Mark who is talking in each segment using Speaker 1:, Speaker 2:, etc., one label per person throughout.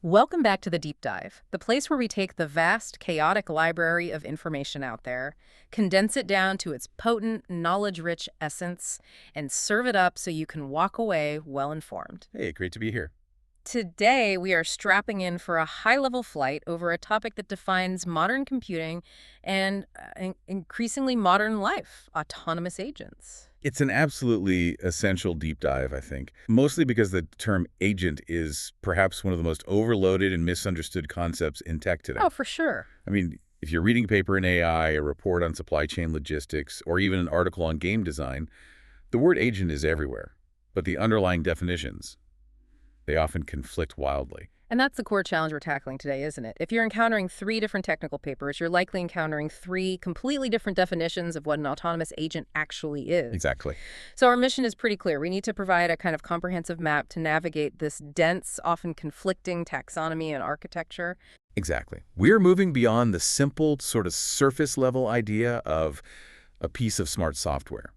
Speaker 1: Welcome back to the Deep Dive, the place where we take the vast, chaotic library of information out there, condense it down to its potent, knowledge-rich essence, and serve it up so you can walk away well-informed.
Speaker 2: Hey, great to be here.
Speaker 1: Today, we are strapping in for a high-level flight over a topic that defines modern computing and increasingly modern life, autonomous agents.
Speaker 2: It's an absolutely essential deep dive, I think, mostly because the term agent is perhaps one of the most overloaded and misunderstood concepts in tech today.
Speaker 1: Oh, for sure.
Speaker 2: I mean, if you're reading a paper in AI, a report on supply chain logistics, or even an article on game design, the word agent is everywhere. But the underlying definitions, they often conflict wildly.
Speaker 1: And that's the core challenge we're tackling today, isn't it? If you're encountering three different technical papers, you're likely encountering three completely different definitions of what an autonomous agent actually is.
Speaker 2: Exactly.
Speaker 1: So our mission is pretty clear. We need to provide a kind of comprehensive map to navigate this dense, often conflicting taxonomy and architecture.
Speaker 2: Exactly. We're moving beyond the simple, sort of surface-level idea of a piece of smart software.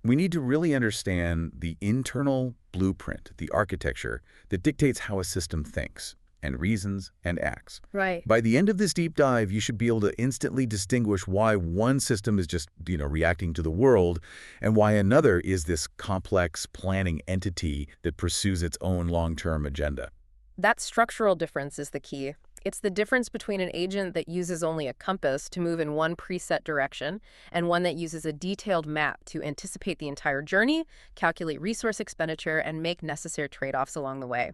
Speaker 2: We need to really understand the internal blueprint, the architecture that dictates how a system thinks and reasons and acts.
Speaker 1: Right.
Speaker 2: By the end of this deep dive, you should be able to instantly distinguish why one system is just, reacting to the world and why another is this complex planning entity that pursues its own long-term agenda.
Speaker 1: That structural difference is the key. It's the difference between an agent that uses only a compass to move in one preset direction and one that uses a detailed map to anticipate the entire journey, calculate resource expenditure, and make necessary trade-offs along the way.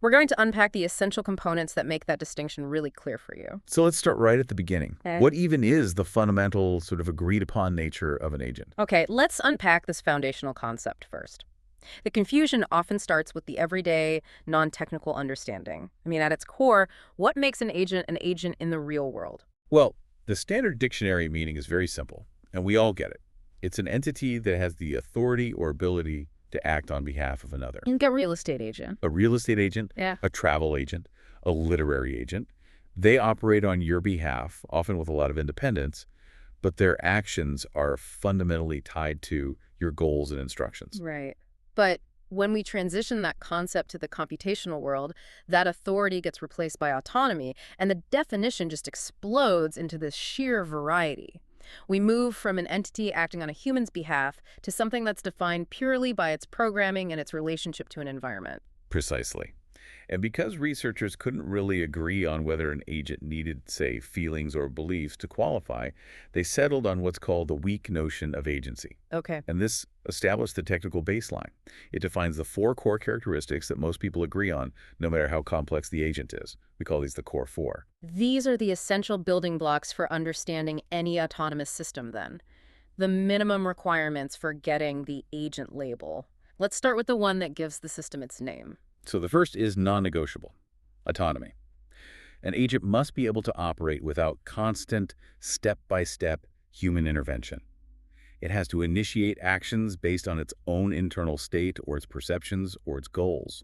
Speaker 1: We're going to unpack the essential components that make that distinction really clear for you.
Speaker 2: So let's start right at the beginning.
Speaker 1: Okay.
Speaker 2: What even is the fundamental sort of agreed-upon nature of an agent?
Speaker 1: Okay, let's unpack this foundational concept first. The confusion often starts with the everyday, non-technical understanding. I mean, at its core, what makes an agent in the real world?
Speaker 2: Well, the standard dictionary meaning is very simple, and we all get it. It's an entity that has the authority or ability to act on behalf of another.
Speaker 1: Like a real estate agent.
Speaker 2: A real estate agent,
Speaker 1: Yeah.
Speaker 2: a travel agent, a literary agent. They operate on your behalf, often with a lot of independence, but their actions are fundamentally tied to your goals and instructions.
Speaker 1: Right. But when we transition that concept to the computational world, that authority gets replaced by autonomy, and the definition just explodes into this sheer variety. We move from an entity acting on a human's behalf to something that's defined purely by its programming and its relationship to an environment.
Speaker 2: Precisely. And because researchers couldn't really agree on whether an agent needed, say, feelings or beliefs to qualify, they settled on what's called the weak notion of agency.
Speaker 1: Okay.
Speaker 2: And this established the technical baseline. It defines the four core characteristics that most people agree on, no matter how complex the agent is. We call these the core four.
Speaker 1: These are the essential building blocks for understanding any autonomous system, then. The minimum requirements for getting the agent label. Let's start with the one that gives the system its name.
Speaker 2: So the first is non-negotiable, autonomy. An agent must be able to operate without constant, step-by-step human intervention. It has to initiate actions based on its own internal state or its perceptions or its goals.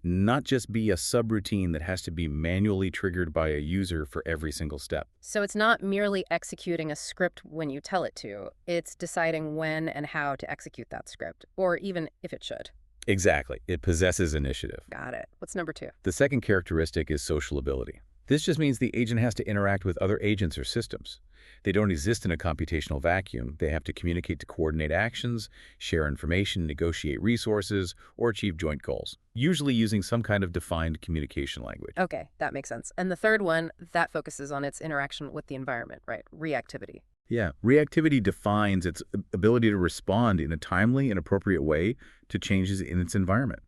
Speaker 2: Not just be a subroutine that has to be manually triggered by a user for every single step.
Speaker 1: So it's not merely executing a script when you tell it to. It's deciding when and how to execute that script, or even if it should.
Speaker 2: Exactly. It possesses initiative.
Speaker 1: Got it. What's number two?
Speaker 2: The second characteristic is social ability. This just means the agent has to interact with other agents or systems. They don't exist in a computational vacuum. They have to communicate to coordinate actions, share information, negotiate resources, or achieve joint goals, usually using some kind of defined communication language.
Speaker 1: Okay, that makes sense. And the third one, that focuses on its interaction with the environment, right? Reactivity.
Speaker 2: Yeah, reactivity defines its ability to respond in a timely and appropriate way to changes in its environment.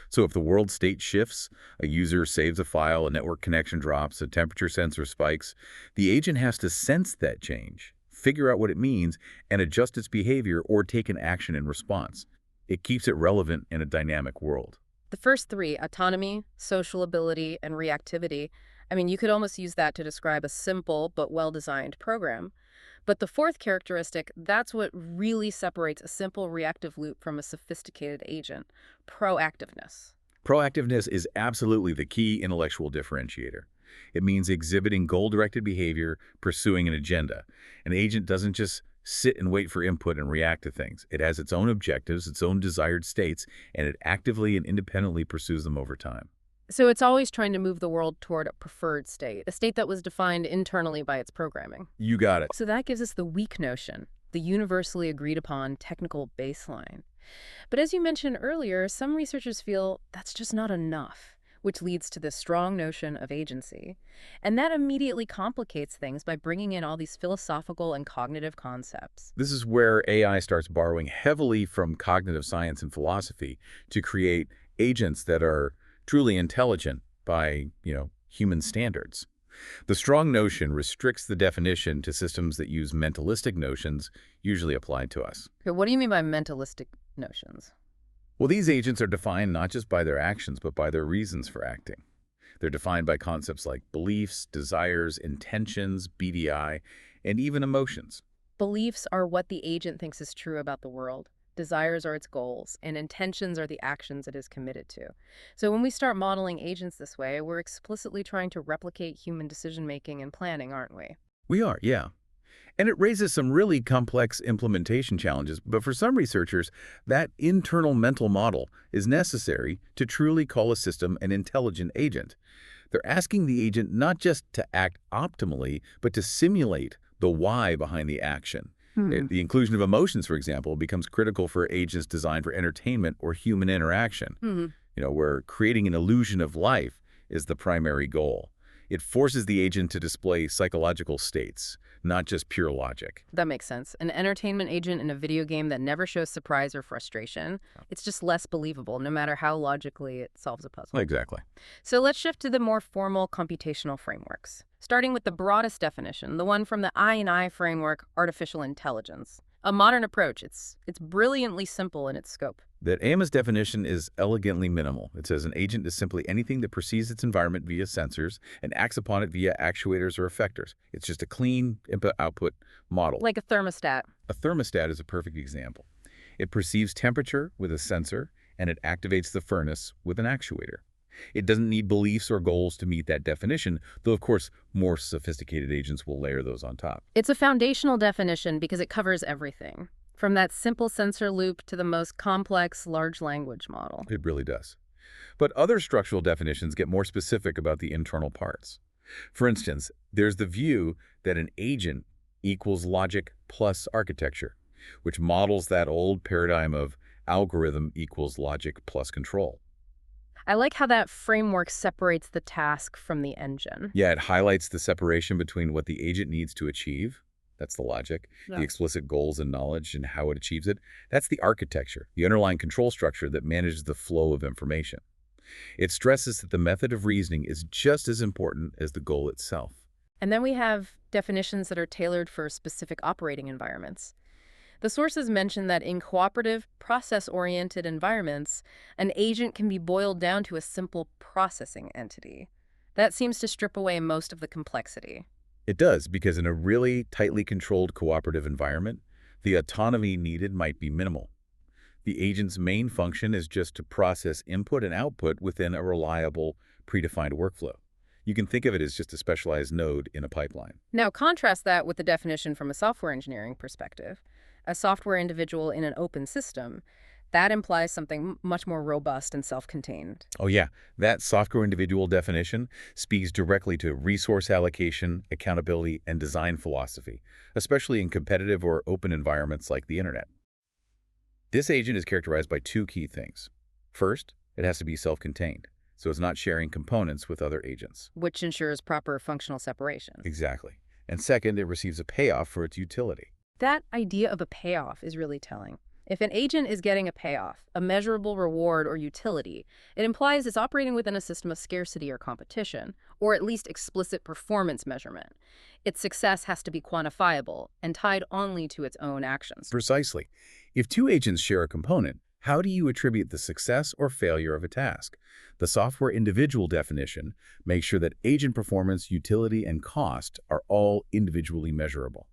Speaker 2: So if the world state shifts, a user saves a file, a network connection drops, a temperature sensor spikes, the agent has to sense that change, figure out what it means, and adjust its behavior or take an action in response. It keeps it relevant in a dynamic world.
Speaker 1: The first three, autonomy, social ability, and reactivity, I mean, you could almost use that to describe a simple but well-designed program. But the fourth characteristic, that's what really separates a simple reactive loop from a sophisticated agent: proactiveness.
Speaker 2: Proactiveness is absolutely the key intellectual differentiator. It means exhibiting goal-directed behavior, pursuing an agenda. An agent doesn't just sit and wait for input and react to things. It has its own objectives, its own desired states, and it actively and independently pursues them over time.
Speaker 1: So it's always trying to move the world toward a preferred state, a state that was defined internally by its programming.
Speaker 2: You got it.
Speaker 1: So that gives us the weak notion, the universally agreed upon technical baseline. But as you mentioned earlier, some researchers feel that's just not enough, which leads to this strong notion of agency. And that immediately complicates things by bringing in all these philosophical and cognitive concepts.
Speaker 2: This is where AI starts borrowing heavily from cognitive science and philosophy to create agents that are truly intelligent by, human standards. The strong notion restricts the definition to systems that use mentalistic notions usually applied to us.
Speaker 1: Okay, what do you mean by mentalistic notions?
Speaker 2: Well, these agents are defined not just by their actions, but by their reasons for acting. They're defined by concepts like beliefs, desires, intentions, BDI, and even emotions.
Speaker 1: Beliefs are what the agent thinks is true about the world. Desires are its goals, and intentions are the actions it is committed to. So when we start modeling agents this way, we're explicitly trying to replicate human decision-making and planning, aren't we?
Speaker 2: We are, yeah. And it raises some really complex implementation challenges, but for some researchers, that internal mental model is necessary to truly call a system an intelligent agent. They're asking the agent not just to act optimally, but to simulate the why behind the action. The inclusion of emotions, for example, becomes critical for agents designed for entertainment or human interaction, where creating an illusion of life is the primary goal. It forces the agent to display psychological states, not just pure logic.
Speaker 1: That makes sense. An entertainment agent in a video game that never shows surprise or frustration, it's just less believable, no matter how logically it solves a puzzle.
Speaker 2: Exactly.
Speaker 1: So let's shift to the more formal computational frameworks, starting with the broadest definition, the one from the I&I framework, artificial intelligence. A modern approach. It's brilliantly simple in its scope.
Speaker 2: That AMA's definition is elegantly minimal. It says an agent is simply anything that perceives its environment via sensors and acts upon it via actuators or effectors. It's just a clean input-output model.
Speaker 1: Like a thermostat.
Speaker 2: A thermostat is a perfect example. It perceives temperature with a sensor, and it activates the furnace with an actuator. It doesn't need beliefs or goals to meet that definition, though of course more sophisticated agents will layer those on top.
Speaker 1: It's a foundational definition because it covers everything, from that simple sensor loop to the most complex large language model.
Speaker 2: It really does. But other structural definitions get more specific about the internal parts. For instance, there's the view that an agent equals logic plus architecture, which models that old paradigm of algorithm equals logic plus control.
Speaker 1: I like how that framework separates the task from the engine.
Speaker 2: Yeah, it highlights the separation between what the agent needs to achieve. That's the logic,
Speaker 1: Yeah.
Speaker 2: the explicit goals and knowledge and how it achieves it. That's the architecture, the underlying control structure that manages the flow of information. It stresses that the method of reasoning is just as important as the goal itself.
Speaker 1: And then we have definitions that are tailored for specific operating environments. The sources mention that in cooperative, process-oriented environments, an agent can be boiled down to a simple processing entity. That seems to strip away most of the complexity.
Speaker 2: It does, because in a really tightly controlled cooperative environment, the autonomy needed might be minimal. The agent's main function is just to process input and output within a reliable, predefined workflow. You can think of it as just a specialized node in a pipeline.
Speaker 1: Now contrast that with the definition from a software engineering perspective. A software individual in an open system, that implies something much more robust and self-contained.
Speaker 2: Oh yeah, that software individual definition speaks directly to resource allocation, accountability, and design philosophy, especially in competitive or open environments like the internet. This agent is characterized by two key things. First, it has to be self-contained, so it's not sharing components with other agents.
Speaker 1: Which ensures proper functional separation.
Speaker 2: Exactly. And second, it receives a payoff for its utility.
Speaker 1: That idea of a payoff is really telling. If an agent is getting a payoff, a measurable reward or utility, it implies it's operating within a system of scarcity or competition, or at least explicit performance measurement. Its success has to be quantifiable and tied only to its own actions.
Speaker 2: Precisely. If two agents share a component, how do you attribute the success or failure of a task? The software individual definition makes sure that agent performance, utility, and cost are all individually measurable.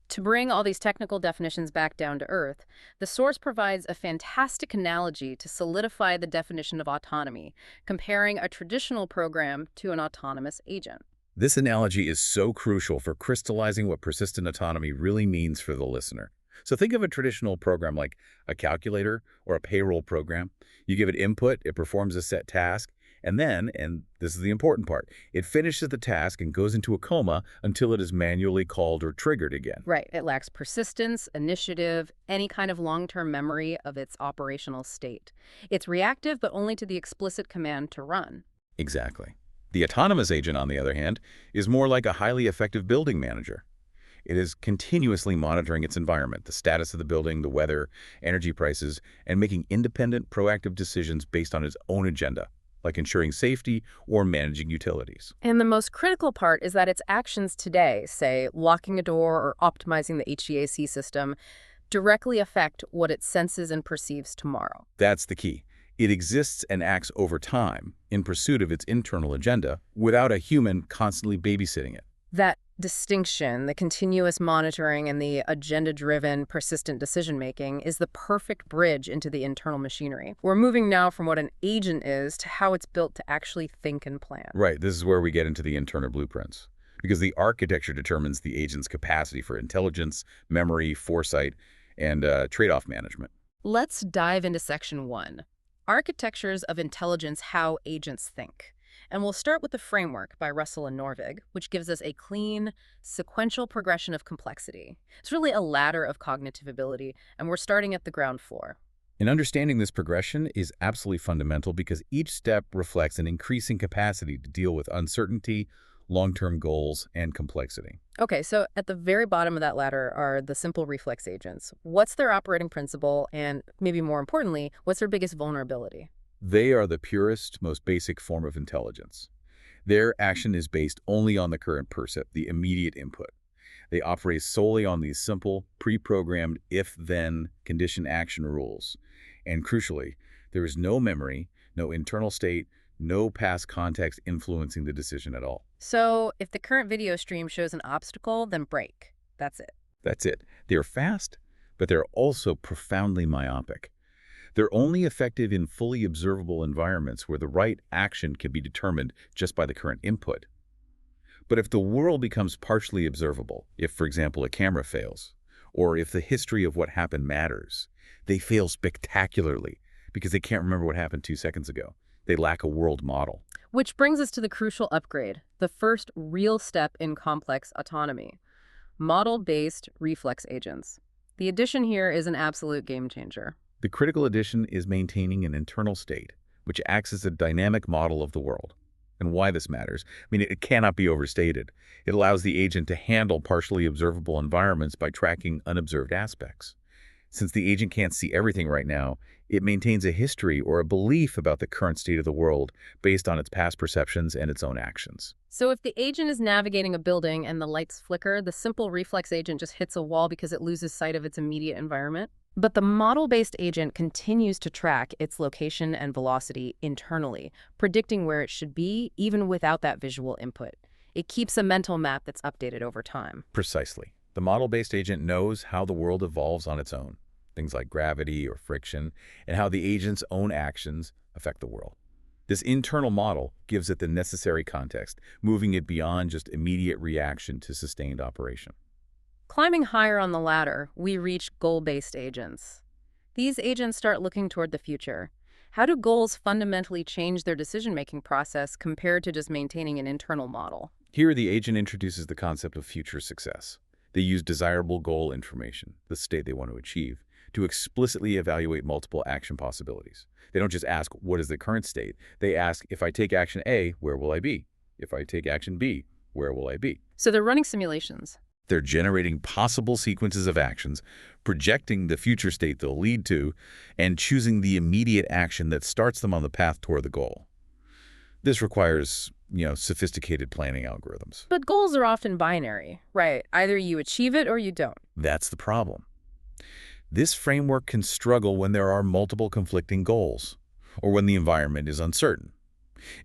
Speaker 1: To bring all these technical definitions back down to earth, the source provides a fantastic analogy to solidify the definition of autonomy, comparing a traditional program to an autonomous agent.
Speaker 2: This analogy is so crucial for crystallizing what persistent autonomy really means for the listener. So think of a traditional program like a calculator or a payroll program. You give it input, it performs a set task, And then, and this is the important part, it finishes the task and goes into a coma until it is manually called or triggered again.
Speaker 1: Right. It lacks persistence, initiative, any kind of long-term memory of its operational state. It's reactive, but only to the explicit command to run.
Speaker 2: Exactly. The autonomous agent, on the other hand, is more like a highly effective building manager. It is continuously monitoring its environment, the status of the building, the weather, energy prices, and making independent, proactive decisions based on its own agenda, like ensuring safety or managing utilities.
Speaker 1: And the most critical part is that its actions today, say locking a door or optimizing the HVAC system, directly affect what it senses and perceives tomorrow.
Speaker 2: That's the key. It exists and acts over time in pursuit of its internal agenda without a human constantly babysitting it.
Speaker 1: That distinction, the continuous monitoring and the agenda-driven, persistent decision-making, is the perfect bridge into the internal machinery. We're moving now from what an agent is to how it's built to actually think and plan.
Speaker 2: Right, this is where we get into the internal blueprints. Because the architecture determines the agent's capacity for intelligence, memory, foresight, and trade-off management.
Speaker 1: Let's dive into Section 1. Architectures of Intelligence: How Agents Think. And we'll start with the framework by Russell and Norvig, which gives us a clean, sequential progression of complexity. It's really a ladder of cognitive ability, and we're starting at the ground floor.
Speaker 2: And understanding this progression is absolutely fundamental because each step reflects an increasing capacity to deal with uncertainty, long-term goals, and complexity.
Speaker 1: Okay, so at the very bottom of that ladder are the simple reflex agents. What's their operating principle, and maybe more importantly, what's their biggest vulnerability?
Speaker 2: They are the purest, most basic form of intelligence. Their action is based only on the current percept, the immediate input. They operate solely on these simple, pre-programmed if-then condition action rules. And crucially, there is no memory, no internal state, no past context influencing the decision at all.
Speaker 1: So if the current video stream shows an obstacle, then brake. That's it.
Speaker 2: That's it. They're fast, but they're also profoundly myopic. They're only effective in fully observable environments where the right action can be determined just by the current input. But if the world becomes partially observable, if, for example, a camera fails, or if the history of what happened matters, they fail spectacularly because they can't remember what happened 2 seconds ago. They lack a world model.
Speaker 1: Which brings us to the crucial upgrade, the first real step in complex autonomy: model-based reflex agents. The addition here is an absolute game changer.
Speaker 2: The critical addition is maintaining an internal state, which acts as a dynamic model of the world. And why this matters, I mean, it cannot be overstated. It allows the agent to handle partially observable environments by tracking unobserved aspects. Since the agent can't see everything right now, it maintains a history or a belief about the current state of the world based on its past perceptions and its own actions.
Speaker 1: So if the agent is navigating a building and the lights flicker, the simple reflex agent just hits a wall because it loses sight of its immediate environment. But the model-based agent continues to track its location and velocity internally, predicting where it should be even without that visual input. It keeps a mental map that's updated over time.
Speaker 2: Precisely. The model-based agent knows how the world evolves on its own, things like gravity or friction, and how the agent's own actions affect the world. This internal model gives it the necessary context, moving it beyond just immediate reaction to sustained operation.
Speaker 1: Climbing higher on the ladder, we reach goal-based agents. These agents start looking toward the future. How do goals fundamentally change their decision-making process compared to just maintaining an internal model?
Speaker 2: Here, the agent introduces the concept of future success. They use desirable goal information, the state they want to achieve, to explicitly evaluate multiple action possibilities. They don't just ask, what is the current state? They ask, if I take action A, where will I be? If I take action B, where will I be?
Speaker 1: So they're running simulations.
Speaker 2: They're generating possible sequences of actions, projecting the future state they'll lead to, and choosing the immediate action that starts them on the path toward the goal. This requires, sophisticated planning algorithms.
Speaker 1: But goals are often binary, right? Either you achieve it or you don't.
Speaker 2: That's the problem. This framework can struggle when there are multiple conflicting goals, or when the environment is uncertain.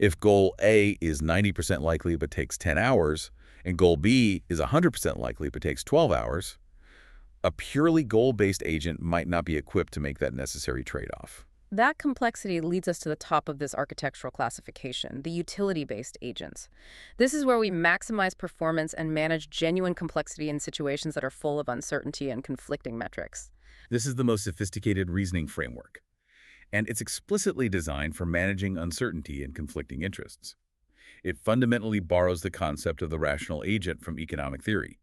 Speaker 2: If goal A is 90% likely but takes 10 hours, and goal B is 100% likely but takes 12 hours, a purely goal-based agent might not be equipped to make that necessary trade-off.
Speaker 1: That complexity leads us to the top of this architectural classification, the utility-based agents. This is where we maximize performance and manage genuine complexity in situations that are full of uncertainty and conflicting metrics.
Speaker 2: This is the most sophisticated reasoning framework. and it's explicitly designed for managing uncertainty and conflicting interests. It fundamentally borrows the concept of the rational agent from economic theory.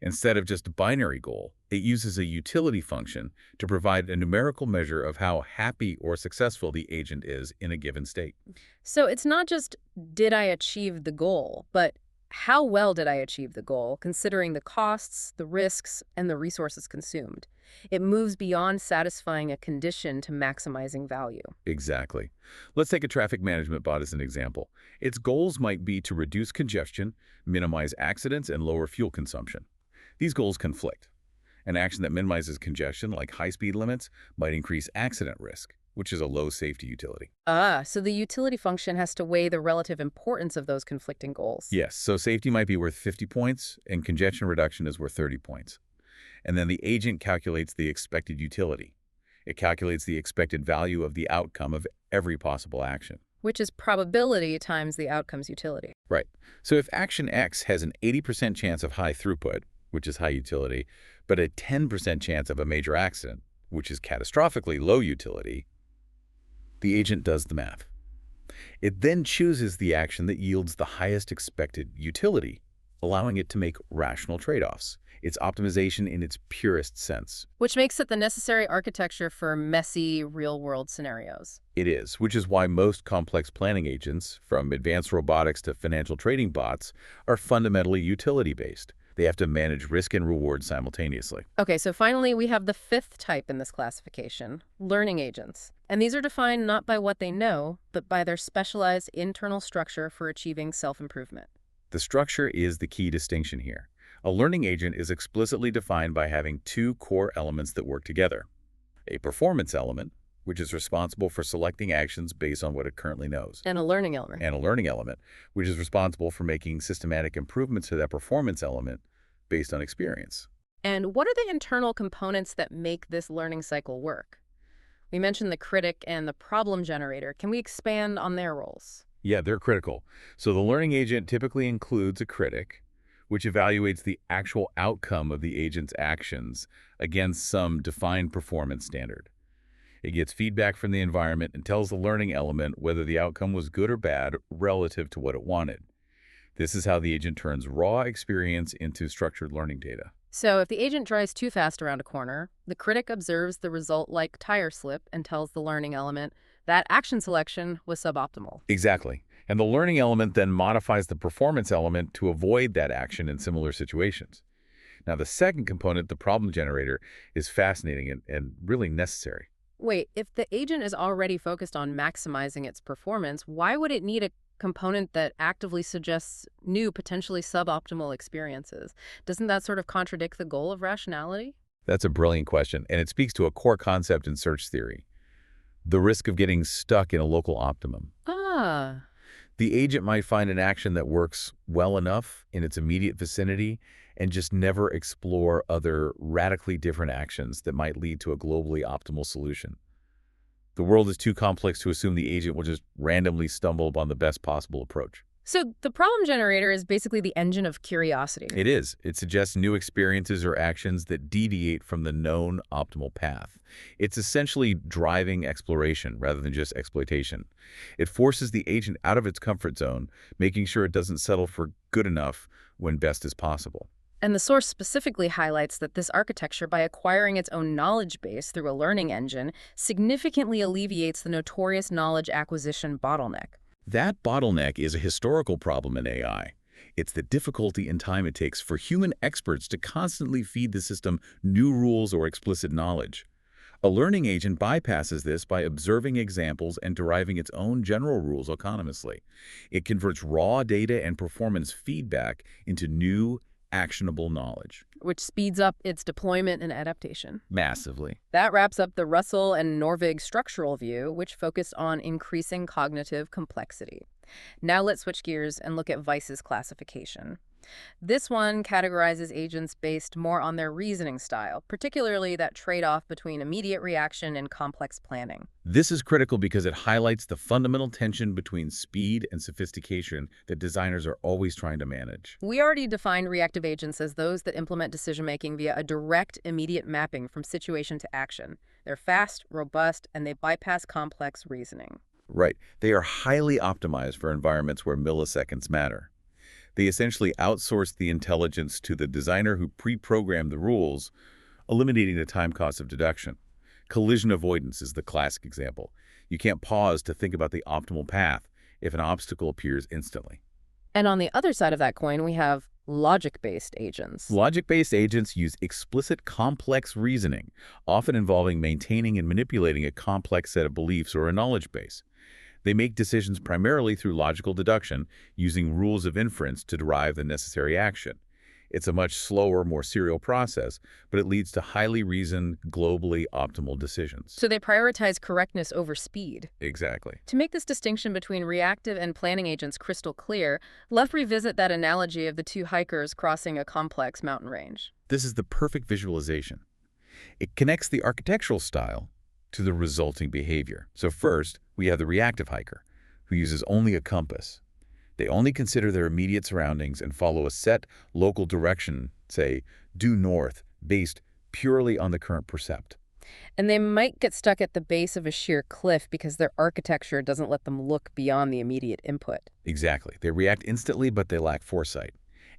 Speaker 2: Instead of just a binary goal, it uses a utility function to provide a numerical measure of how happy or successful the agent is in a given state.
Speaker 1: So it's not just, did I achieve the goal, but how well did I achieve the goal, considering the costs, the risks, and the resources consumed? It moves beyond satisfying a condition to maximizing value.
Speaker 2: Exactly. Let's take a traffic management bot as an example. Its goals might be to reduce congestion, minimize accidents, and lower fuel consumption. These goals conflict. An action that minimizes congestion, like high-speed limits, might increase accident risk, which is a low safety utility.
Speaker 1: So the utility function has to weigh the relative importance of those conflicting goals.
Speaker 2: Yes, so safety might be worth 50 points, and congestion reduction is worth 30 points. And then the agent calculates the expected utility. It calculates the expected value of the outcome of every possible action.
Speaker 1: Which is probability times the outcome's utility.
Speaker 2: Right. So if action X has an 80% chance of high throughput, which is high utility, but a 10% chance of a major accident, which is catastrophically low utility, the agent does the math. It then chooses the action that yields the highest expected utility, allowing it to make rational trade-offs. It's optimization in its purest sense.
Speaker 1: Which makes it the necessary architecture for messy, real-world scenarios.
Speaker 2: It is, which is why most complex planning agents, from advanced robotics to financial trading bots, are fundamentally utility-based. They have to manage risk and reward simultaneously.
Speaker 1: Okay, so finally we have the fifth type in this classification, learning agents. And these are defined not by what they know, but by their specialized internal structure for achieving self-improvement.
Speaker 2: The structure is the key distinction here. A learning agent is explicitly defined by having two core elements that work together. A performance element, which is responsible for selecting actions based on what it currently knows.
Speaker 1: And a learning element.
Speaker 2: And a learning element, which is responsible for making systematic improvements to that performance element based on experience.
Speaker 1: And what are the internal components that make this learning cycle work? We mentioned the critic and the problem generator. Can we expand on their roles?
Speaker 2: Yeah, they're critical. So the learning agent typically includes a critic, which evaluates the actual outcome of the agent's actions against some defined performance standard. It gets feedback from the environment and tells the learning element whether the outcome was good or bad relative to what it wanted. This is how the agent turns raw experience into structured learning data.
Speaker 1: So if the agent drives too fast around a corner, the critic observes the result like tire slip and tells the learning element that action selection was suboptimal.
Speaker 2: Exactly. And the learning element then modifies the performance element to avoid that action in similar situations. Now, the second component, the problem generator, is fascinating and really necessary.
Speaker 1: Wait, if the agent is already focused on maximizing its performance, why would it need a component that actively suggests new, potentially suboptimal experiences? Doesn't that sort of contradict the goal of rationality?
Speaker 2: That's a brilliant question, and it speaks to a core concept in search theory: the risk of getting stuck in a local optimum. The agent might find an action that works well enough in its immediate vicinity and just never explore other radically different actions that might lead to a globally optimal solution. The world is too complex to assume the agent will just randomly stumble upon the best possible approach.
Speaker 1: So the problem generator is basically the engine of curiosity.
Speaker 2: It is. It suggests new experiences or actions that deviate from the known optimal path. It's essentially driving exploration rather than just exploitation. It forces the agent out of its comfort zone, making sure it doesn't settle for good enough when best is possible.
Speaker 1: And the source specifically highlights that this architecture, by acquiring its own knowledge base through a learning engine, significantly alleviates the notorious knowledge acquisition bottleneck.
Speaker 2: That bottleneck is a historical problem in AI. It's the difficulty and time it takes for human experts to constantly feed the system new rules or explicit knowledge. A learning agent bypasses this by observing examples and deriving its own general rules autonomously. It converts raw data and performance feedback into new, actionable knowledge.
Speaker 1: Which speeds up its deployment and adaptation.
Speaker 2: Massively.
Speaker 1: That wraps up the Russell and Norvig structural view, which focused on increasing cognitive complexity. Now let's switch gears and look at Weiss's classification. This one categorizes agents based more on their reasoning style, particularly that trade-off between immediate reaction and complex planning.
Speaker 2: This is critical because it highlights the fundamental tension between speed and sophistication that designers are always trying to manage.
Speaker 1: We already defined reactive agents as those that implement decision-making via a direct, immediate mapping from situation to action. They're fast, robust, and they bypass complex reasoning.
Speaker 2: Right. They are highly optimized for environments where milliseconds matter. They essentially outsource the intelligence to the designer who pre-programmed the rules, eliminating the time cost of deduction. Collision avoidance is the classic example. You can't pause to think about the optimal path if an obstacle appears instantly.
Speaker 1: And on the other side of that coin, we have logic-based agents.
Speaker 2: Logic-based agents use explicit complex reasoning, often involving maintaining and manipulating a complex set of beliefs or a knowledge base. They make decisions primarily through logical deduction, using rules of inference to derive the necessary action. It's a much slower, more serial process, but it leads to highly reasoned, globally optimal decisions.
Speaker 1: So they prioritize correctness over speed.
Speaker 2: Exactly.
Speaker 1: To make this distinction between reactive and planning agents crystal clear, let's revisit that analogy of the two hikers crossing a complex mountain range.
Speaker 2: This is the perfect visualization. It connects the architectural style to the resulting behavior. So first, we have the reactive hiker, who uses only a compass. They only consider their immediate surroundings and follow a set local direction, say, due north, based purely on the current percept.
Speaker 1: And they might get stuck at the base of a sheer cliff because their architecture doesn't let them look beyond the immediate input.
Speaker 2: Exactly. They react instantly, but they lack foresight.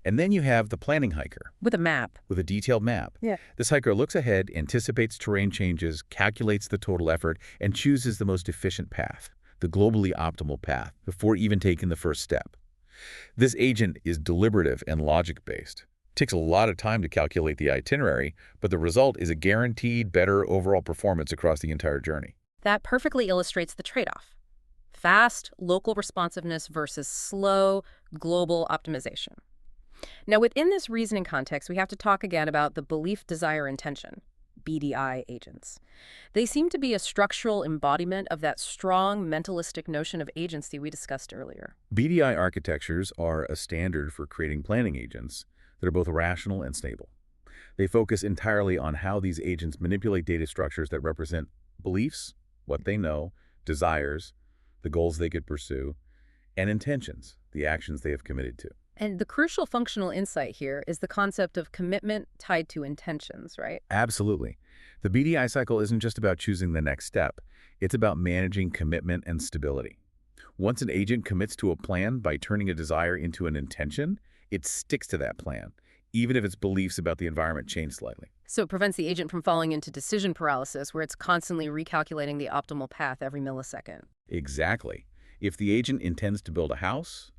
Speaker 2: And then you have the planning hiker,
Speaker 1: With a map.
Speaker 2: with a detailed map.
Speaker 1: Yeah.
Speaker 2: This hiker looks ahead, anticipates terrain changes, calculates the total effort, and chooses the most efficient path, the globally optimal path, before even taking the first step. This agent is deliberative and logic-based. It takes a lot of time to calculate the itinerary, but the result is a guaranteed better overall performance across the entire journey.
Speaker 1: That perfectly illustrates the trade-off. Fast, local responsiveness versus slow, global optimization. Now, within this reasoning context, we have to talk again about the belief, desire, intention, BDI agents. They seem to be a structural embodiment of that strong mentalistic notion of agency we discussed earlier.
Speaker 2: BDI architectures are a standard for creating planning agents that are both rational and stable. They focus entirely on how these agents manipulate data structures that represent beliefs, what they know, desires, the goals they could pursue, and intentions, the actions they have committed to.
Speaker 1: And the crucial functional insight here is the concept of commitment tied to intentions, right?
Speaker 2: Absolutely. The BDI cycle isn't just about choosing the next step. It's about managing commitment and stability. Once an agent commits to a plan by turning a desire into an intention, it sticks to that plan, even if its beliefs about the environment change slightly.
Speaker 1: So it prevents the agent from falling into decision paralysis, where it's constantly recalculating the optimal path every millisecond.
Speaker 2: Exactly. If the agent intends to build a house,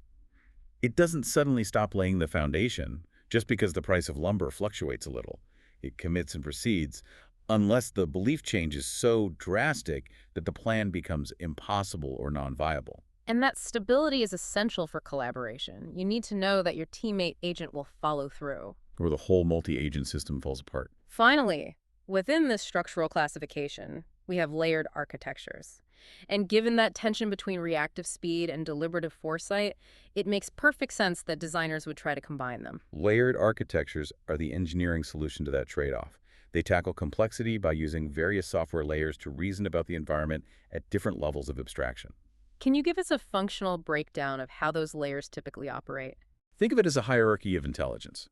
Speaker 2: it doesn't suddenly stop laying the foundation just because the price of lumber fluctuates a little. It commits and proceeds unless the belief change is so drastic that the plan becomes impossible or non-viable.
Speaker 1: And that stability is essential for collaboration. You need to know that your teammate agent will follow through.
Speaker 2: Or the whole multi-agent system falls apart.
Speaker 1: Finally, within this structural classification, we have layered architectures. And given that tension between reactive speed and deliberative foresight, it makes perfect sense that designers would try to combine them.
Speaker 2: Layered architectures are the engineering solution to that trade-off. They tackle complexity by using various software layers to reason about the environment at different levels of abstraction.
Speaker 1: Can you give us a functional breakdown of how those layers typically operate?
Speaker 2: Think of it as a hierarchy of intelligence.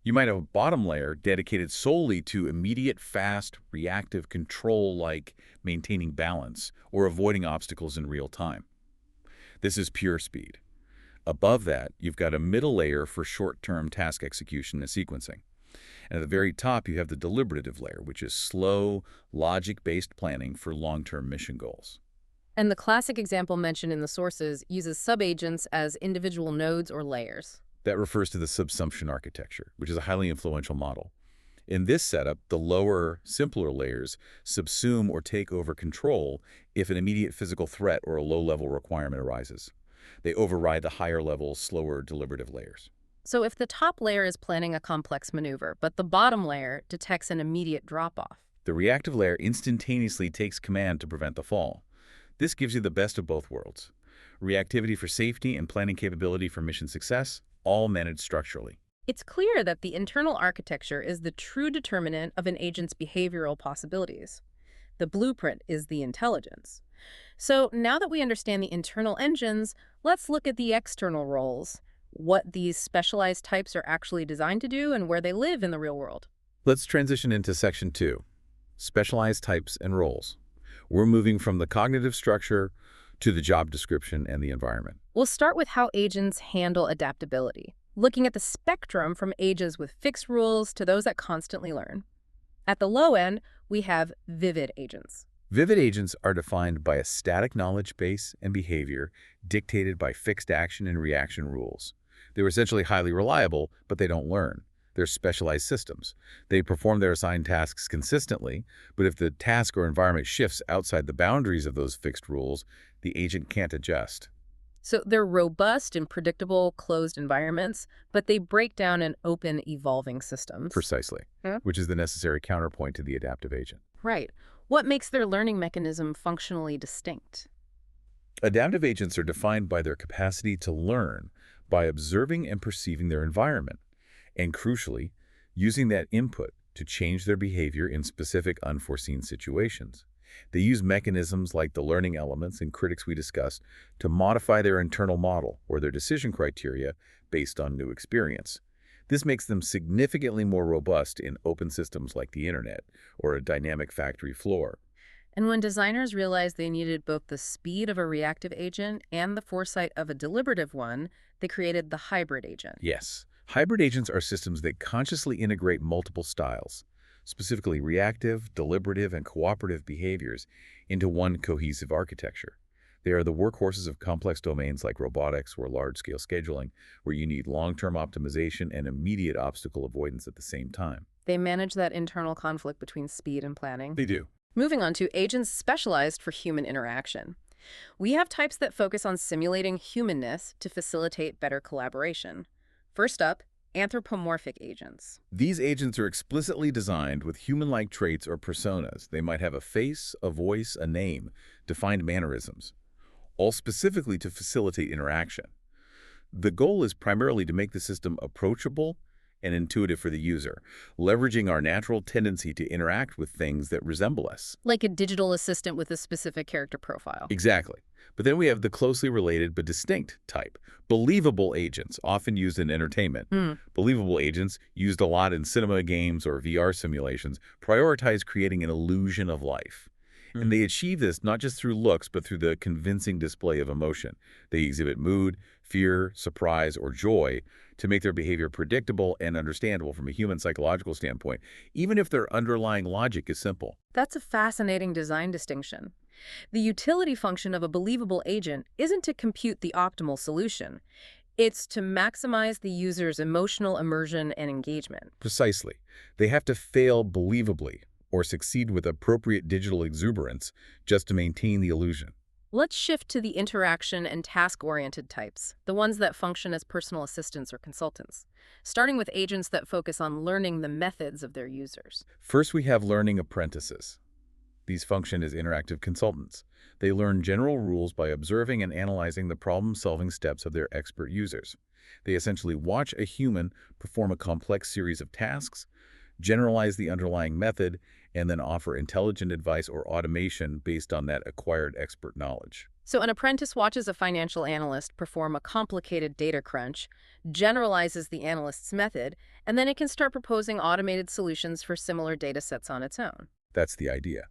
Speaker 2: You might have a bottom layer dedicated solely to immediate, fast, reactive control like maintaining balance or avoiding obstacles in real time. This is pure speed. Above that, you've got a middle layer for short-term task execution and sequencing. And at the very top, you have the deliberative layer, which is slow, logic-based planning for long-term mission goals.
Speaker 1: And the classic example mentioned in the sources uses subagents as individual nodes or layers.
Speaker 2: That refers to the subsumption architecture, which is a highly influential model. In this setup, the lower, simpler layers subsume or take over control if an immediate physical threat or a low-level requirement arises. They override the higher-level, slower, deliberative layers.
Speaker 1: So if the top layer is planning a complex maneuver, but the bottom layer detects an immediate drop-off,
Speaker 2: The reactive layer instantaneously takes command to prevent the fall. This gives you the best of both worlds. Reactivity for safety and planning capability for mission success, all managed structurally.
Speaker 1: it's clear that the internal architecture is the true determinant of an agent's behavioral possibilities. The blueprint is the intelligence. So now that we understand the internal engines, let's look at the external roles, what these specialized types are actually designed to do and where they live in the real world.
Speaker 2: Let's transition into Section 2, specialized types and roles. We're moving from the cognitive structure to the job description and the environment.
Speaker 1: We'll start with how agents handle adaptability, looking at the spectrum from agents with fixed rules to those that constantly learn. At the low end, we have vivid agents.
Speaker 2: Vivid agents are defined by a static knowledge base and behavior dictated by fixed action and reaction rules. They're essentially highly reliable, but they don't learn. They're specialized systems. They perform their assigned tasks consistently, but if the task or environment shifts outside the boundaries of those fixed rules, the agent can't adjust.
Speaker 1: So they're robust in predictable, closed environments, but they break down in open, evolving systems.
Speaker 2: Precisely, which is the necessary counterpoint to the adaptive agent.
Speaker 1: Right. What makes their learning mechanism functionally distinct?
Speaker 2: Adaptive agents are defined by their capacity to learn by observing and perceiving their environment, and crucially, using that input to change their behavior in specific unforeseen situations. They use mechanisms like the learning elements and critics we discussed to modify their internal model or their decision criteria based on new experience. This makes them significantly more robust in open systems like the internet or a dynamic factory floor.
Speaker 1: And when designers realized they needed both the speed of a reactive agent and the foresight of a deliberative one, they created the hybrid agent.
Speaker 2: Yes, hybrid agents are systems that consciously integrate multiple styles, specifically reactive, deliberative, and cooperative behaviors, into one cohesive architecture. They are the workhorses of complex domains like robotics or large-scale scheduling, where you need long-term optimization and immediate obstacle avoidance at the same time.
Speaker 1: They manage that internal conflict between speed and planning.
Speaker 2: They do.
Speaker 1: Moving on to agents specialized for human interaction. We have types that focus on simulating humanness to facilitate better collaboration. First up, anthropomorphic agents.
Speaker 2: These agents are explicitly designed with human-like traits or personas. They might have a face, a voice, a name, defined mannerisms, all specifically to facilitate interaction. The goal is primarily to make the system approachable and intuitive for the user, leveraging our natural tendency to interact with things that resemble us.
Speaker 1: Like a digital assistant with a specific character profile.
Speaker 2: Exactly. But then we have the closely related but distinct type, believable agents, often used in entertainment. Believable agents, used a lot in cinema, games, or VR simulations, prioritize creating an illusion of life. And they achieve this not just through looks, but through the convincing display of emotion. They exhibit mood, fear, surprise, or joy to make their behavior predictable and understandable from a human psychological standpoint, even if their underlying logic is simple.
Speaker 1: That's a fascinating design distinction. The utility function of a believable agent isn't to compute the optimal solution. It's to maximize the user's emotional immersion and engagement.
Speaker 2: Precisely. They have to fail believably or succeed with appropriate digital exuberance just to maintain the illusion.
Speaker 1: Let's shift to the interaction and task-oriented types, the ones that function as personal assistants or consultants, starting with agents that focus on learning the methods of their users.
Speaker 2: First, we have learning apprentices. These function as interactive consultants. They learn general rules by observing and analyzing the problem-solving steps of their expert users. They essentially watch a human perform a complex series of tasks, generalize the underlying method, and then offer intelligent advice or automation based on that acquired expert knowledge.
Speaker 1: So an apprentice watches a financial analyst perform a complicated data crunch, generalizes the analyst's method, and then it can start proposing automated solutions for similar data sets on its own.
Speaker 2: That's the idea.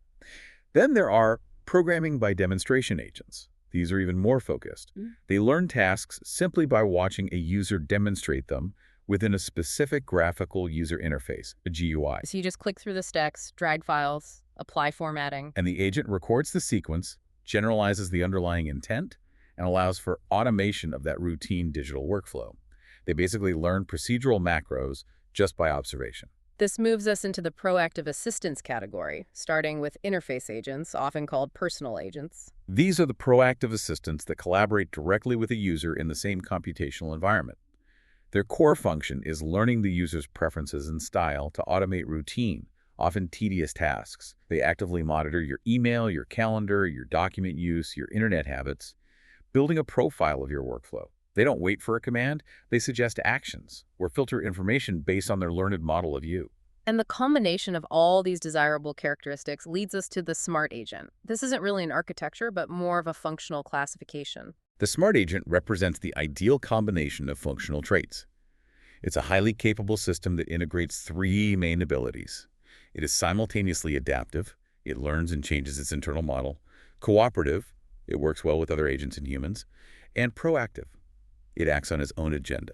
Speaker 2: Then there are programming by demonstration agents. These are even more focused. They learn tasks simply by watching a user demonstrate them within a specific graphical user interface, a GUI.
Speaker 1: So you just click through the stacks, drag files, apply formatting.
Speaker 2: And the agent records the sequence, generalizes the underlying intent, and allows for automation of that routine digital workflow. They basically learn procedural macros just by observation.
Speaker 1: This moves us into the proactive assistance category, starting with interface agents, often called personal agents.
Speaker 2: These are the proactive assistants that collaborate directly with a user in the same computational environment. Their core function is learning the user's preferences and style to automate routine, often tedious tasks. They actively monitor your email, your calendar, your document use, your internet habits, building a profile of your workflow. They don't wait for a command, they suggest actions or filter information based on their learned model of you.
Speaker 1: And the combination of all these desirable characteristics leads us to the smart agent. This isn't really an architecture, but more of a functional classification.
Speaker 2: The smart agent represents the ideal combination of functional traits. It's a highly capable system that integrates three main abilities: It is simultaneously adaptive. It learns and changes its internal model. Cooperative. It works well with other agents and humans. And proactive. It acts on its own agenda.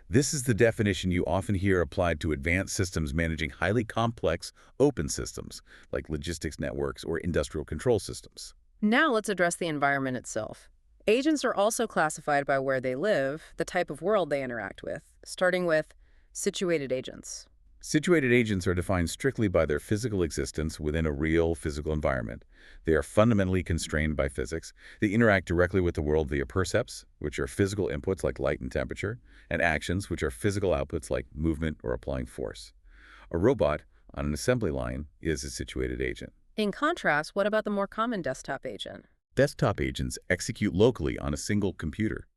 Speaker 2: This is the definition you often hear applied to advanced systems managing highly complex, open systems, like logistics networks or industrial control systems.
Speaker 1: Now let's address the environment itself. Agents are also classified by where they live, the type of world they interact with, starting with situated agents.
Speaker 2: Situated agents are defined strictly by their physical existence within a real physical environment. They are fundamentally constrained by physics. They interact directly with the world via percepts, which are physical inputs like light and temperature, and actions, which are physical outputs like movement or applying force. A robot on an assembly line is a situated agent.
Speaker 1: In contrast, what about the more common desktop agent?
Speaker 2: Desktop agents execute locally on a single computer.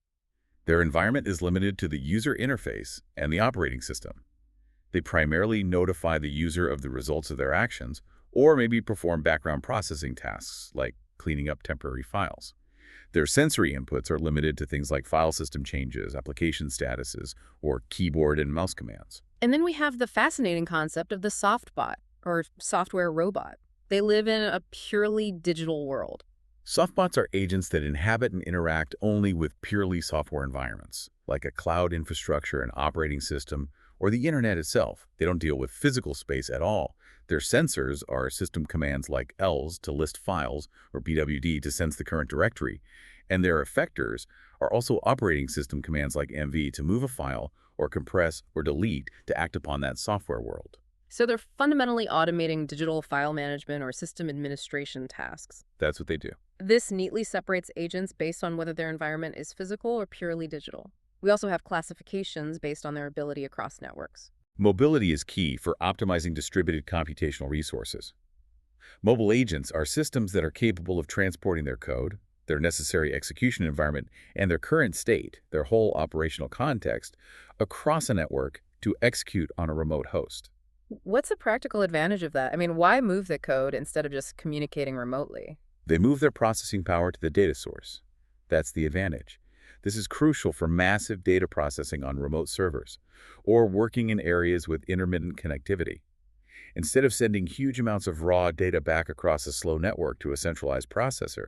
Speaker 2: Their environment is limited to the user interface and the operating system. They primarily notify the user of the results of their actions, or maybe perform background processing tasks like cleaning up temporary files. Their sensory inputs are limited to things like file system changes, application statuses, or keyboard and mouse commands.
Speaker 1: And then we have the fascinating concept of the softbot, or software robot. They live in a purely digital world.
Speaker 2: Softbots are agents that inhabit and interact only with purely software environments, like a cloud infrastructure, an operating system, or the internet itself. They don't deal with physical space at all. Their sensors are system commands like ELS to list files or BWD to sense the current directory. And their effectors are also operating system commands like MV to move a file or compress or delete to act upon that software world.
Speaker 1: So they're fundamentally automating digital file management or system administration tasks.
Speaker 2: That's what they do.
Speaker 1: This neatly separates agents based on whether their environment is physical or purely digital. We also have classifications based on their ability across networks.
Speaker 2: Mobility is key for optimizing distributed computational resources. Mobile agents are systems that are capable of transporting their code, their necessary execution environment, and their current state, their whole operational context, across a network to execute on a remote host.
Speaker 1: What's the practical advantage of that? I mean, why move the code instead of just communicating remotely?
Speaker 2: They move their processing power to the data source. That's the advantage. This is crucial for massive data processing on remote servers or working in areas with intermittent connectivity. Instead of sending huge amounts of raw data back across a slow network to a centralized processor,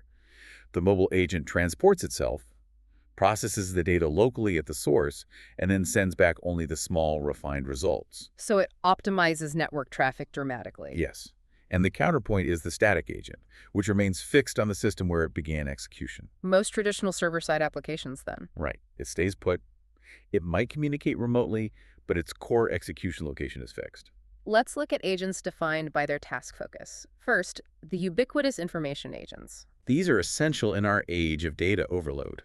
Speaker 2: the mobile agent transports itself, processes the data locally at the source, and then sends back only the small, refined results.
Speaker 1: So it optimizes network traffic dramatically.
Speaker 2: Yes. And the counterpoint is the static agent, which remains fixed on the system where it began execution.
Speaker 1: Most traditional server-side applications, then.
Speaker 2: Right. It stays put. It might communicate remotely, but its core execution location is fixed.
Speaker 1: Let's look at agents defined by their task focus. First, the ubiquitous information agents.
Speaker 2: These are essential in our age of data overload.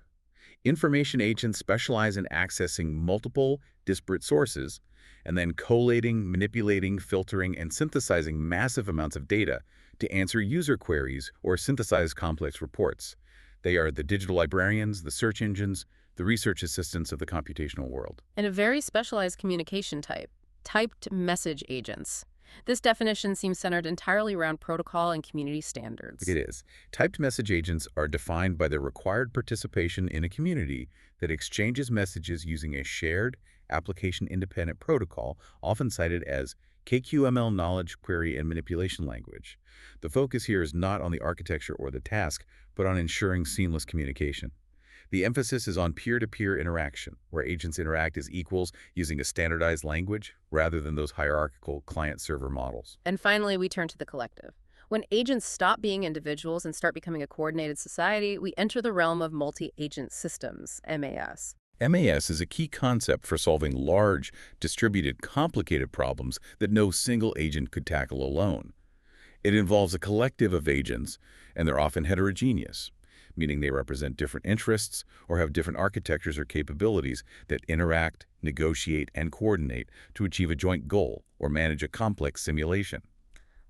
Speaker 2: Information agents specialize in accessing multiple, disparate sources, and then collating, manipulating, filtering, and synthesizing massive amounts of data to answer user queries or synthesize complex reports. They are the digital librarians, the search engines, the research assistants of the computational world.
Speaker 1: And a very specialized communication type, typed message agents. This definition seems centered entirely around protocol and community standards.
Speaker 2: It is. Typed message agents are defined by their required participation in a community that exchanges messages using a shared, application-independent protocol, often cited as KQML knowledge, query, and manipulation language. The focus here is not on the architecture or the task, but on ensuring seamless communication. The emphasis is on peer-to-peer interaction, where agents interact as equals using a standardized language rather than those hierarchical client-server models.
Speaker 1: And finally, we turn to the collective. When agents stop being individuals and start becoming a coordinated society, we enter the realm of multi-agent systems, MAS.
Speaker 2: MAS is a key concept for solving large, distributed, complicated problems that no single agent could tackle alone. It involves a collective of agents, and they're often heterogeneous, meaning they represent different interests or have different architectures or capabilities that interact, negotiate, and coordinate to achieve a joint goal or manage a complex simulation.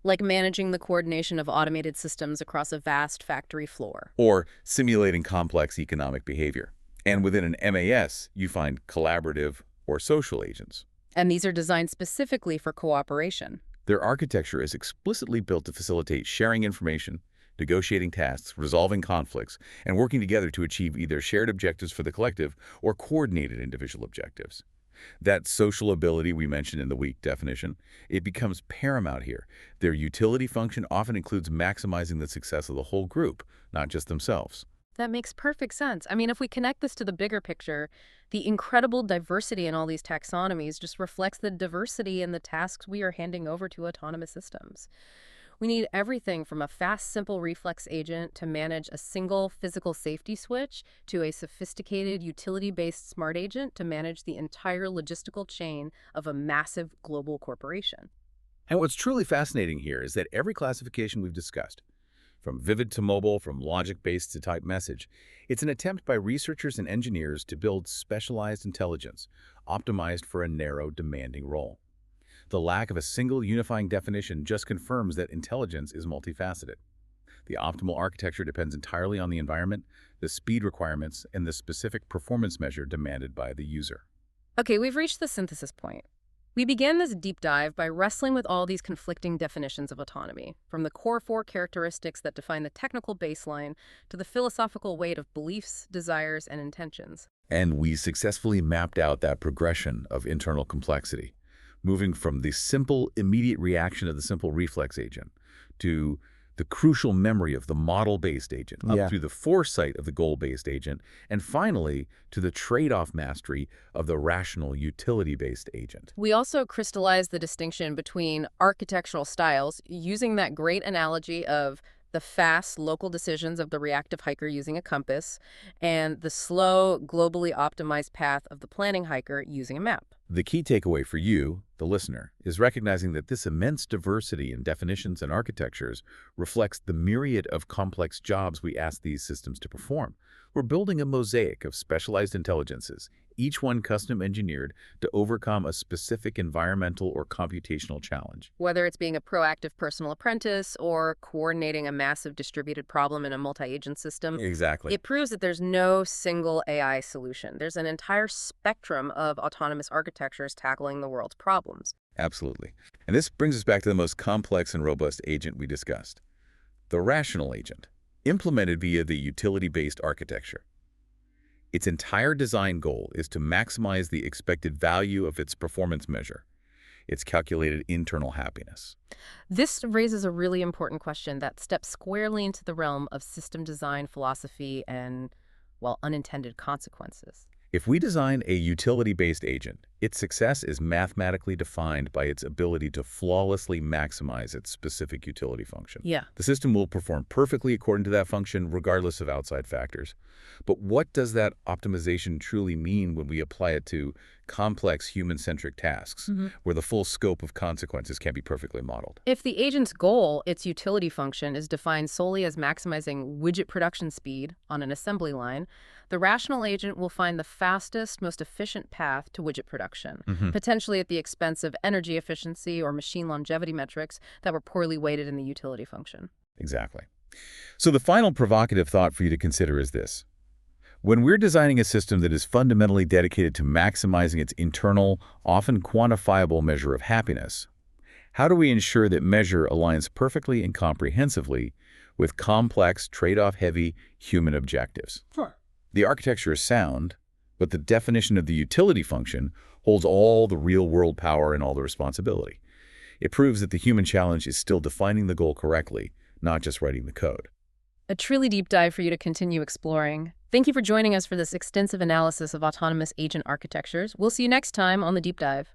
Speaker 1: Like managing the coordination of automated systems across a vast factory floor.
Speaker 2: Or simulating complex economic behavior. And within an MAS, you find collaborative or social agents.
Speaker 1: And these are designed specifically for cooperation.
Speaker 2: Their architecture is explicitly built to facilitate sharing information, negotiating tasks, resolving conflicts, and working together to achieve either shared objectives for the collective or coordinated individual objectives. That social ability we mentioned in the weak definition, it becomes paramount here. Their utility function often includes maximizing the success of the whole group, not just themselves.
Speaker 1: That makes perfect sense. I mean, if we connect this to the bigger picture, the incredible diversity in all these taxonomies just reflects the diversity in the tasks we are handing over to autonomous systems. We need everything from a fast, simple reflex agent to manage a single physical safety switch to a sophisticated utility-based smart agent to manage the entire logistical chain of a massive global corporation.
Speaker 2: And what's truly fascinating here is that every classification we've discussed, from vivid to mobile, from logic-based to type message, it's an attempt by researchers and engineers to build specialized intelligence, optimized for a narrow, demanding role. The lack of a single unifying definition just confirms that intelligence is multifaceted. The optimal architecture depends entirely on the environment, the speed requirements, and the specific performance measure demanded by the user.
Speaker 1: Okay, we've reached the synthesis point. We began this deep dive by wrestling with all these conflicting definitions of autonomy, from the core four characteristics that define the technical baseline to the philosophical weight of beliefs, desires, and intentions.
Speaker 2: And we successfully mapped out that progression of internal complexity, moving from the simple, immediate reaction of the simple reflex agent to the crucial memory of the model-based agent, up through the foresight of the goal-based agent, and finally to the trade-off mastery of the rational utility-based agent.
Speaker 1: We also crystallized the distinction between architectural styles, using that great analogy of the fast local decisions of the reactive hiker using a compass, and the slow, globally optimized path of the planning hiker using a map.
Speaker 2: The key takeaway for you, the listener, is recognizing that this immense diversity in definitions and architectures reflects the myriad of complex jobs we ask these systems to perform. We're building a mosaic of specialized intelligences, each one custom-engineered to overcome a specific environmental or computational challenge.
Speaker 1: Whether it's being a proactive personal apprentice or coordinating a massive distributed problem in a multi-agent system,
Speaker 2: Exactly.
Speaker 1: it proves that there's no single AI solution. There's an entire spectrum of autonomous architectures tackling the world's problems.
Speaker 2: Absolutely. And this brings us back to the most complex and robust agent we discussed, the rational agent, implemented via the utility-based architecture. Its entire design goal is to maximize the expected value of its performance measure, its calculated internal happiness.
Speaker 1: This raises a really important question that steps squarely into the realm of system design philosophy and, well, unintended consequences.
Speaker 2: If we design a utility-based agent, its success is mathematically defined by its ability to flawlessly maximize its specific utility function.
Speaker 1: Yeah.
Speaker 2: The system will perform perfectly according to that function, regardless of outside factors. But what does that optimization truly mean when we apply it to complex human-centric tasks, where the full scope of consequences can't be perfectly modeled?
Speaker 1: If the agent's goal, its utility function, is defined solely as maximizing widget production speed on an assembly line, the rational agent will find the fastest, most efficient path to widget production, potentially at the expense of energy efficiency or machine longevity metrics that were poorly weighted in the utility function.
Speaker 2: Exactly. So the final provocative thought for you to consider is this. When we're designing a system that is fundamentally dedicated to maximizing its internal, often quantifiable measure of happiness, how do we ensure that measure aligns perfectly and comprehensively with complex, trade-off-heavy human objectives?
Speaker 1: Sure.
Speaker 2: The architecture is sound, but the definition of the utility function holds all the real-world power and all the responsibility. It proves that the human challenge is still defining the goal correctly, not just writing the code.
Speaker 1: A truly deep dive for you to continue exploring. Thank you for joining us for this extensive analysis of autonomous agent architectures. We'll see you next time on The Deep Dive.